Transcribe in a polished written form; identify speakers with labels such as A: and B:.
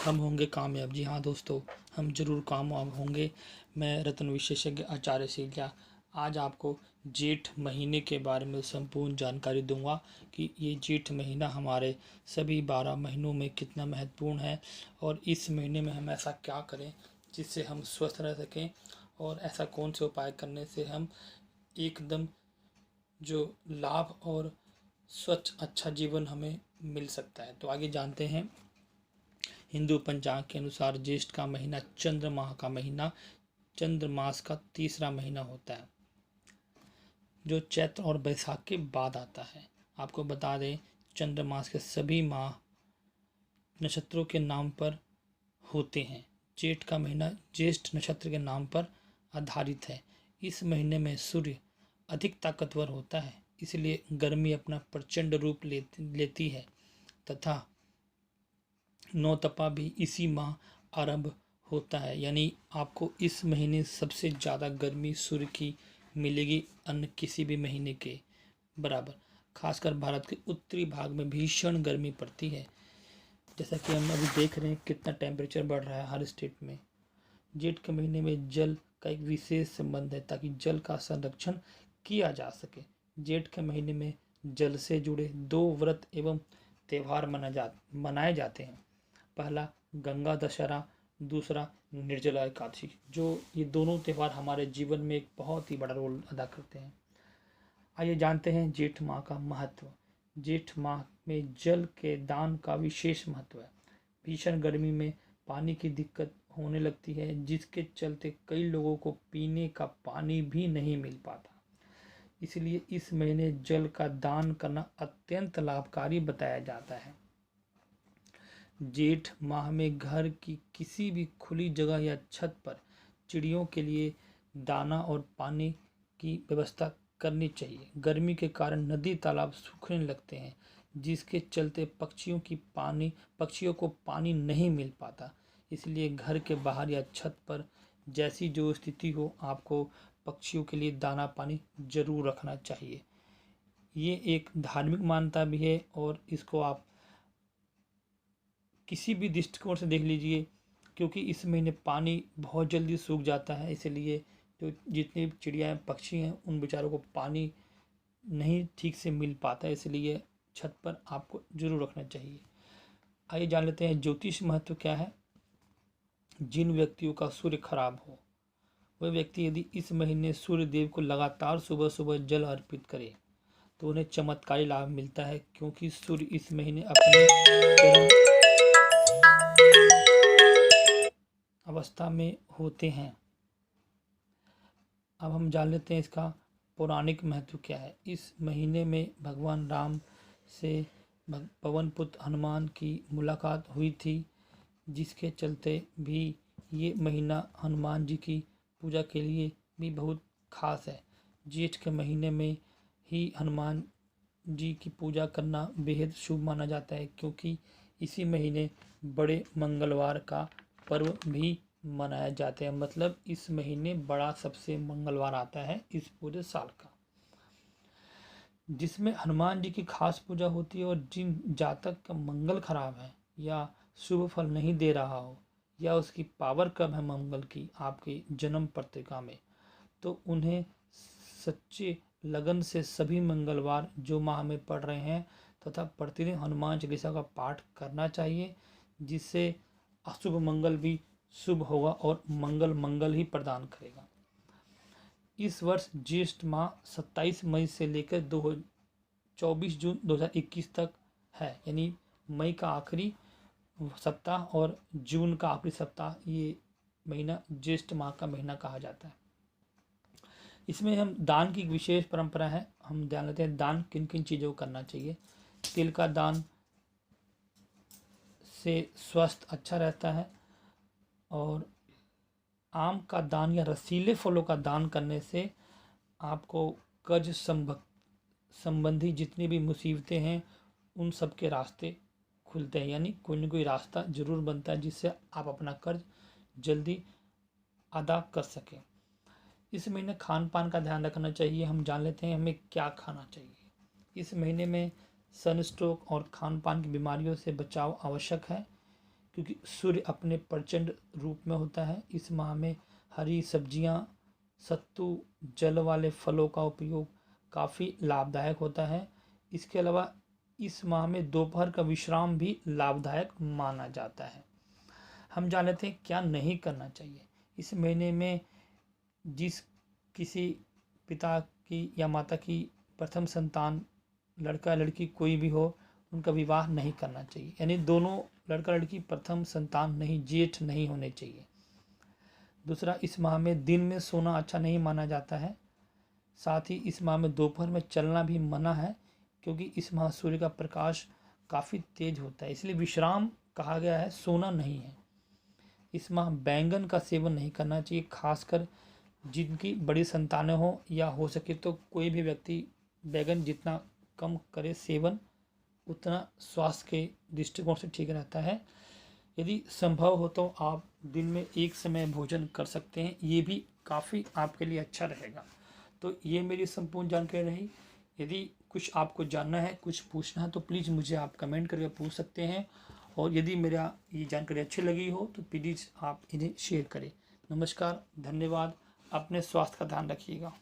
A: हम होंगे कामयाब। जी हाँ दोस्तों, हम जरूर कामयाब होंगे। मैं रत्न विशेषज्ञ आचार्य सिंह आज आपको जेठ महीने के बारे में संपूर्ण जानकारी दूंगा कि ये जेठ महीना हमारे सभी 12 महीनों में कितना महत्वपूर्ण है और इस महीने में हम ऐसा क्या करें जिससे हम स्वस्थ रह सकें और ऐसा कौन से उपाय करने से हम एकदम जो लाभ और स्वच्छ अच्छा जीवन हमें मिल सकता है। तो आगे जानते हैं। हिंदू पंचांग के अनुसार ज्येष्ठ का महीना चंद्र माह का महीना चंद्र मास का तीसरा महीना होता है, जो चैत्र और बैसाख के बाद आता है। आपको बता दें, चंद्र मास के सभी माह नक्षत्रों के नाम पर होते हैं। जेठ का महीना ज्येष्ठ नक्षत्र के नाम पर आधारित है। इस महीने में सूर्य अधिक ताकतवर होता है, इसलिए गर्मी अपना प्रचंड रूप लेती है तथा नौतपा भी इसी माह आरंभ होता है। यानी आपको इस महीने सबसे ज़्यादा गर्मी सूर्य की मिलेगी अन्य किसी भी महीने के बराबर। खासकर भारत के उत्तरी भाग में भीषण गर्मी पड़ती है, जैसा कि हम अभी देख रहे हैं कितना टेम्परेचर बढ़ रहा है हर स्टेट में। जेठ के महीने में जल का एक विशेष संबंध है ताकि जल का संरक्षण किया जा सके। जेठ के महीने में जल से जुड़े 2 व्रत एवं त्यौहार मनाए जाते हैं। पहला गंगा दशहरा, दूसरा निर्जला एकादशी। जो ये दोनों त्यौहार हमारे जीवन में एक बहुत ही बड़ा रोल अदा करते हैं। आइए जानते हैं जेठ माह का महत्व। जेठ माह में जल के दान का विशेष महत्व है। भीषण गर्मी में पानी की दिक्कत होने लगती है, जिसके चलते कई लोगों को पीने का पानी भी नहीं मिल पाता। इसलिए इस महीने जल का दान करना अत्यंत लाभकारी बताया जाता है। जेठ माह में घर की किसी भी खुली जगह या छत पर चिड़ियों के लिए दाना और पानी की व्यवस्था करनी चाहिए। गर्मी के कारण नदी तालाब सूखने लगते हैं, जिसके चलते पक्षियों को पानी नहीं मिल पाता। इसलिए घर के बाहर या छत पर जैसी जो स्थिति हो, आपको पक्षियों के लिए दाना पानी जरूर रखना चाहिए। ये एक धार्मिक मान्यता भी है और इसको आप किसी भी दृष्टिकोण से देख लीजिए, क्योंकि इस महीने पानी बहुत जल्दी सूख जाता है। इसलिए जो जितनी चिड़िया पक्षी हैं उन बेचारों को पानी नहीं ठीक से मिल पाता है, इसलिए छत पर आपको जरूर रखना चाहिए। आइए जान लेते हैं ज्योतिष महत्व क्या है। जिन व्यक्तियों का सूर्य खराब हो, वह व्यक्ति यदि इस महीने सूर्य देव को लगातार सुबह सुबह जल अर्पित करे तो उन्हें चमत्कारी लाभ मिलता है, क्योंकि सूर्य इस महीने अपने चरम अवस्था में होते हैं। अब हम जान लेते हैं इसका पौराणिक महत्व क्या है। इस महीने में भगवान राम से पवन पुत्र हनुमान की मुलाकात हुई थी, जिसके चलते भी ये महीना हनुमान जी की पूजा के लिए भी बहुत खास है। जेठ के महीने में ही हनुमान जी की पूजा करना बेहद शुभ माना जाता है, क्योंकि इसी महीने बड़े मंगलवार का पर्व भी मनाया जाता है। मतलब इस महीने बड़ा सबसे मंगलवार आता है इस पूरे साल का, जिसमें हनुमान जी की खास पूजा होती है। और जिन जातक का मंगल खराब है या शुभ फल नहीं दे रहा हो या उसकी पावर कम है मंगल की आपकी जन्म पत्रिका में, तो उन्हें सच्चे लगन से सभी मंगलवार जो माह में पढ़ रहे हैं तथा प्रतिदिन हनुमान चालीसा का पाठ करना चाहिए, जिससे अशुभ मंगल भी शुभ होगा और मंगल मंगल ही प्रदान करेगा। इस वर्ष ज्येष्ठ माह 27 मई से लेकर 24 जून 2021 तक है। यानी मई का आखिरी सप्ताह और जून का आखिरी सप्ताह, ये महीना ज्येष्ठ माह का महीना कहा जाता है। इसमें हम दान की विशेष परंपरा है। हम ध्यान लेते हैं दान किन किन चीज़ों को करना चाहिए। तिल का दान से स्वास्थ्य अच्छा रहता है, और आम का दान या रसीले फलों का दान करने से आपको कर्ज संबंधी जितनी भी मुसीबतें हैं उन सब के रास्ते खुलते हैं। यानी कोई ना कोई रास्ता जरूर बनता है जिससे आप अपना कर्ज जल्दी अदा कर सकें। इस महीने खान पान का ध्यान रखना चाहिए। हम जान लेते हैं हमें क्या खाना चाहिए। इस महीने में सनस्ट्रोक और खान पान की बीमारियों से बचाव आवश्यक है, क्योंकि सूर्य अपने प्रचंड रूप में होता है। इस माह में हरी सब्जियां, सत्तू, जल वाले फलों का उपयोग काफ़ी लाभदायक होता है। इसके अलावा इस माह में दोपहर का विश्राम भी लाभदायक माना जाता है। हम जान लेते हैं क्या नहीं करना चाहिए। इस महीने में जिस किसी पिता की या माता की प्रथम संतान, लड़का लड़की कोई भी हो, उनका विवाह नहीं करना चाहिए। यानी दोनों लड़का लड़की प्रथम संतान नहीं, जेठ नहीं होने चाहिए। दूसरा, इस माह में दिन में सोना अच्छा नहीं माना जाता है। साथ ही इस माह में दोपहर में चलना भी मना है, क्योंकि इस माह सूर्य का प्रकाश काफ़ी तेज होता है, इसलिए विश्राम कहा गया है, सोना नहीं है। इस माह बैंगन का सेवन नहीं करना चाहिए, खासकर जिनकी बड़ी संतानें हो, या हो सके तो कोई भी व्यक्ति बैंगन जितना कम करे सेवन, उतना स्वास्थ्य के दृष्टिकोण से ठीक रहता है। यदि संभव हो तो आप दिन में एक समय भोजन कर सकते हैं, ये भी काफ़ी आपके लिए अच्छा रहेगा। तो ये मेरी संपूर्ण जानकारी रही। यदि कुछ आपको जानना है, कुछ पूछना है, तो प्लीज़ मुझे आप कमेंट करके पूछ सकते हैं। और यदि मेरा ये जानकारी अच्छी लगी हो तो प्लीज़ आप इन्हें शेयर करें। नमस्कार, धन्यवाद। अपने स्वास्थ्य का ध्यान रखिएगा।